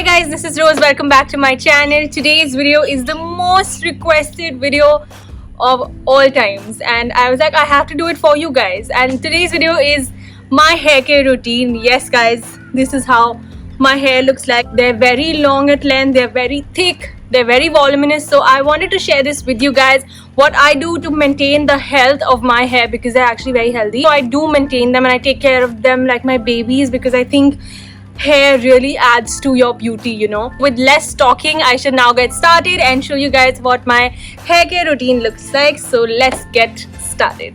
Hi guys, this is Rose. Welcome back to my channel. Today's video is the most requested video of all times, and I was like, I have to do it for you guys. And today's video is my hair care routine. Yes guys, this is how my hair looks like. They're very long at length, they're very thick, they're very voluminous. So I wanted to share this with you guys, what I do to maintain the health of my hair, because they're actually very healthy. So I do maintain them and I take care of them like my babies, because I think hair really adds to your beauty, you know. With less talking, I should now get started and show you guys what my hair care routine looks like. So let's get started.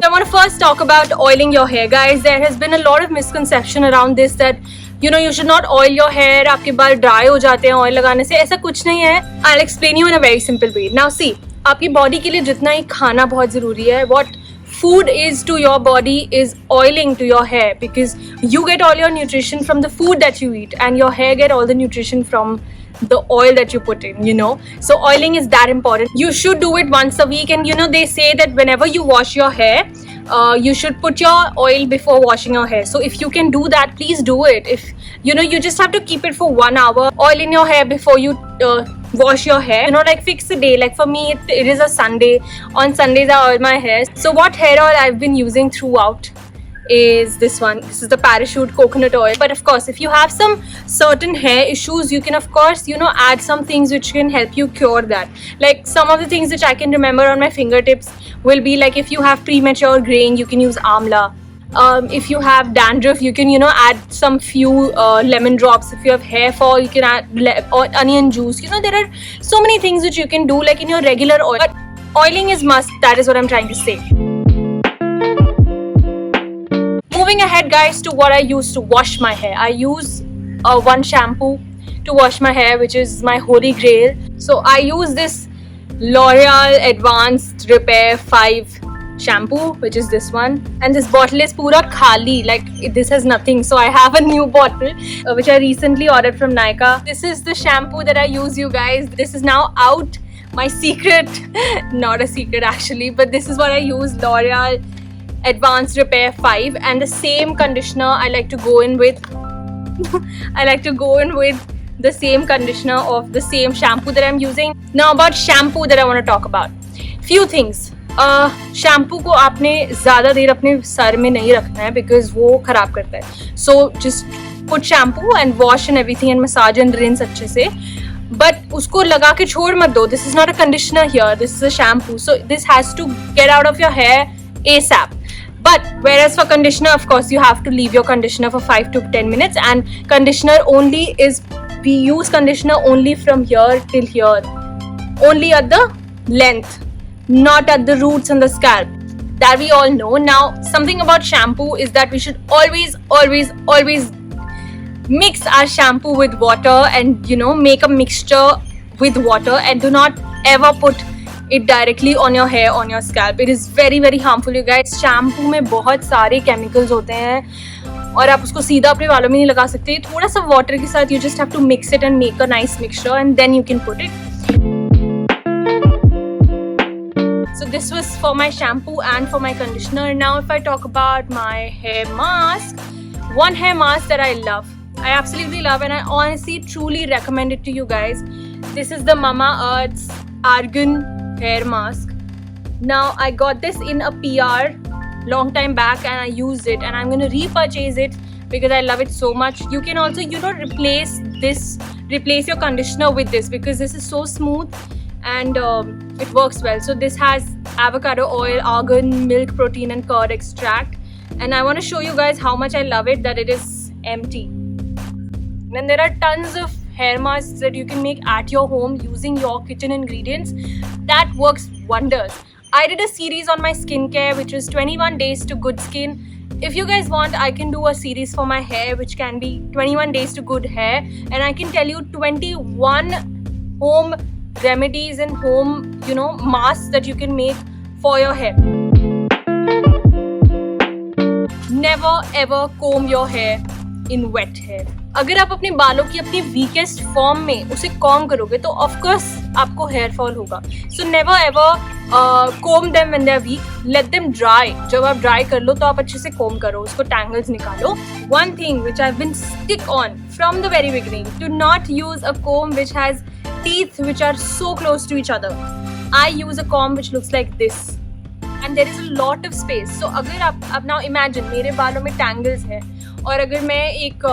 I want to first talk about oiling your hair, guys. There has been a lot of misconception around this, that you know you should not oil your hair. आपके बाल dry हो जाते हैं oil लगाने से. ऐसा कुछ नहीं है. I'll explain you in a very simple way. Now see, आपकी body के लिए जितना ही खाना बहुत ज़रूरी है, what food is to your body is oiling to your hair, because you get all your nutrition from the food that you eat, and your hair get all the nutrition from the oil that you put in, you know. So oiling is that important. You should do it once a week, and you know they say that whenever you wash your hair, you should put your oil before washing your hair. So if you can do that, please do it. If you know, you just have to keep it for 1 hour, oil in your hair before you wash your hair, you know, like fix a day. Like for me, it is a Sunday. On Sundays I oil my hair. So what hair oil I've been using throughout is this one. This is the Parachute coconut oil. But of course, if you have some certain hair issues, you can of course, you know, add some things which can help you cure that. Like some of the things which I can remember on my fingertips will be like, if you have premature graying, you can use amla. If you have dandruff, you can, you know, add some few lemon drops. If you have hair fall, you can add onion juice. You know, there are so many things which you can do like in your regular oil. But oiling is must. That is what I'm trying to say. Moving ahead, guys, to what I use to wash my hair. I use one shampoo to wash my hair, which is my holy grail. So I use this L'Oreal Advanced Repair 5 shampoo, which is this one, and this bottle is pura khali, like this has nothing. So I have a new bottle which I recently ordered from Nykaa. This is the shampoo that I use, you guys. This is now out, my secret. Not a secret actually, but this is what I use, L'Oreal Advanced Repair 5. And the same conditioner I like to go in with I like to go in with the same conditioner of the same shampoo that I'm using. Now about shampoo that I want to talk about, few things. Shampoo को आपने ज़्यादा देर अपने sir में नहीं रखना है, because वो ख़राब करता है. So just put shampoo and wash and everything and massage and rinse अच्छे से, बट उसको लगा के छोड़ मत दो. This is not a conditioner here, this is a shampoo. So this has to get out of your hair ASAP. But whereas for conditioner, of course, you have to leave your conditioner for 5 to 10 minutes, and conditioner only is, we use conditioner only from here till here, only at the length, not at the roots and the scalp. That we all know. Now something about shampoo is that we should always mix our shampoo with water, and you know, make a mixture with water, and do not ever put it directly on your hair, on your scalp. It is very harmful, you guys. shampoo में बहुत सारे chemicals होते हैं और आप उसको सीधा अपने बालों में नहीं लगा सकते. थोड़ा सा water के साथ you just have to mix it and make a nice mixture, and then you can put it. So this was for my shampoo and for my conditioner. Now if I talk about my hair mask, one hair mask that I love, I absolutely love, and I honestly truly recommend it to you guys. This is the Mamaearth's Argan hair mask. Now I got this in a PR long time back, and I used it, and I'm going to repurchase it because I love it so much. You can also, you know, replace your conditioner with this, because this is so smooth and it works well. So this has avocado oil, argan, milk protein and curd extract, and I want to show you guys how much I love it, that it is empty. And there are tons of hair masks that you can make at your home using your kitchen ingredients. That works wonders. I did a series on my skincare, which is 21 days to good skin. If you guys want, I can do a series for my hair, which can be 21 days to good hair, and I can tell you 21 home remedies and home, you know, masks that you can make for your hair. Never ever comb your hair in wet hair. अगर आप अपने बालों की अपनी weakest form में उसे comb करोगे तो ऑफ कोर्स आपको हेयर फॉल होगा. So never ever comb them when they are weak, let them dry. जब आप ड्राई कर लो तो आप अच्छे से कॉम करो, उसको टैंगल्स निकालो. One thing which I have been stick on from the very beginning, do not use a comb which has teeth which are so close to each other. I use a comb which looks like this and there is a lot of space. So अगर आप now imagine मेरे बालों में tangles है और अगर मैं एक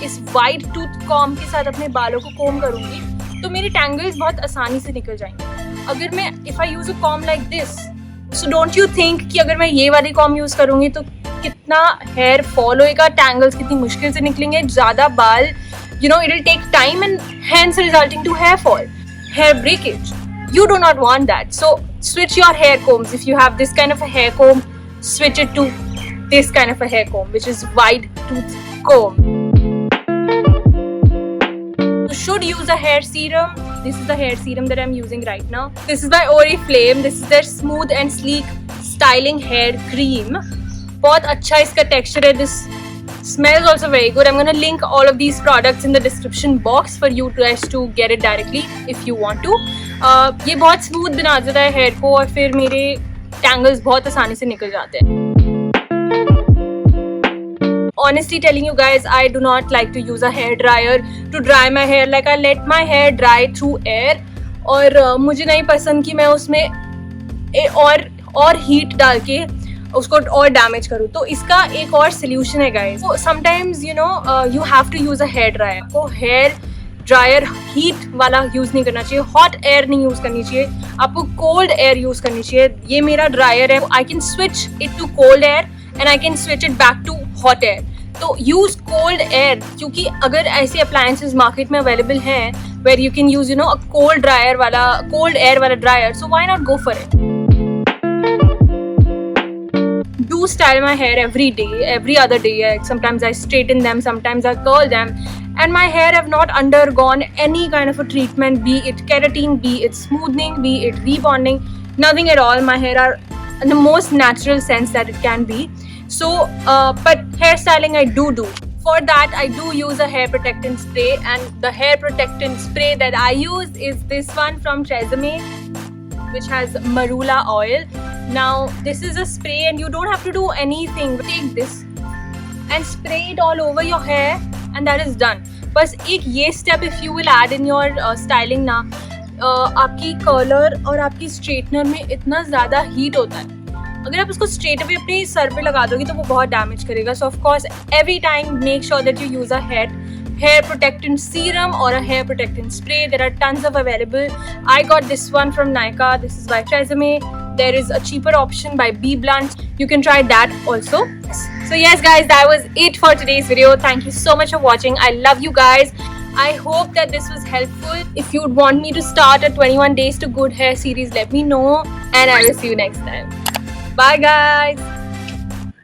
इस वाइड टूथ कॉम के साथ अपने बालों को कोम करूंगी तो मेरे टैंगल्स बहुत आसानी से निकल जाएंगे. अगर मैं if I use a com like this, so don't you think कि अगर मैं ये वाली कॉम यूज करूंगी तो कितना हेयर फॉल होएगा, टैंगल्स कितनी मुश्किल से निकलेंगे, ज़्यादा बाल, you know, it will take time and hence resulting to hair fall, hair breakage. You do not want that. So switch your hair combs. If you have this kind of a hair comb, switch it to this kind of a hair comb, which is wide tooth comb. You should use a hair serum. This is the hair serum that I'm using right now. This is by Oriflame. This is their smooth and sleek styling hair cream. बहुत अच्छा इसका texture है. This smells also very good. I'm going to link all of these products in the description box for you guys to get it directly if you want to. ये बहुत smooth बना देता है hair को और फिर मेरे tangles बहुत आसानी से निकल जाते हैं. Honestly telling you guys, I do not like to use a hair dryer to dry my hair. Like I let my hair dry through air. और मुझे नहीं पसंद कि मैं उसमें और heat डाल के उसको और डैमेज करूँ. तो इसका एक और सोल्यूशन है गाइस. तो sometimes you know you have to use a hair dryer. आपको हेयर ड्रायर हीट वाला यूज नहीं करना चाहिए, हॉट एयर नहीं यूज करनी चाहिए, आपको कोल्ड एयर यूज करनी चाहिए. ये मेरा ड्रायर है. I can switch it to cold air and I can switch it back to hot air. तो यूज कोल्ड एयर, क्योंकि अगर ऐसे अप्लायंसेस मार्केट में अवेलेबल हैं where you can use you know a cold dryer वाला, cold air वाला dryer, so why not go for it. Do style my hair every day, every other day. Sometimes I straighten them, sometimes I curl them, and my hair have not undergone any kind of a treatment, be it keratin, be it smoothing, be it rebonding, nothing at all. My hair are in the most natural sense that it can be. So but hairstyling I do. For that I do use a hair protectant spray, and the hair protectant spray that I use is this one from Tresemme, which has marula oil. Now this is a spray and you don't have to do anything. Take this and spray it all over your hair and that is done. बस एक ये step if you will add in your styling ना, आपकी curler और आपकी straightener में इतना ज़्यादा हीट होता है. अगर आप उसको स्ट्रेट अवे अपने सर पे लगा दोगे तो वो बहुत डैमेज करेगा. सो of course every time make sure that you use a hair protectant serum or a hair protectant spray. There are tons of available. I got this one from Nykaa. This is by Tresemme. There is a cheaper option by Bee Blunt. You can try that also. So yes guys, that was it for today's video. Thank you so much for watching. I love you guys. I hope that this was helpful. If you would want me to start a 21 days to good hair series, let me know and I will see you next time. Bye guys.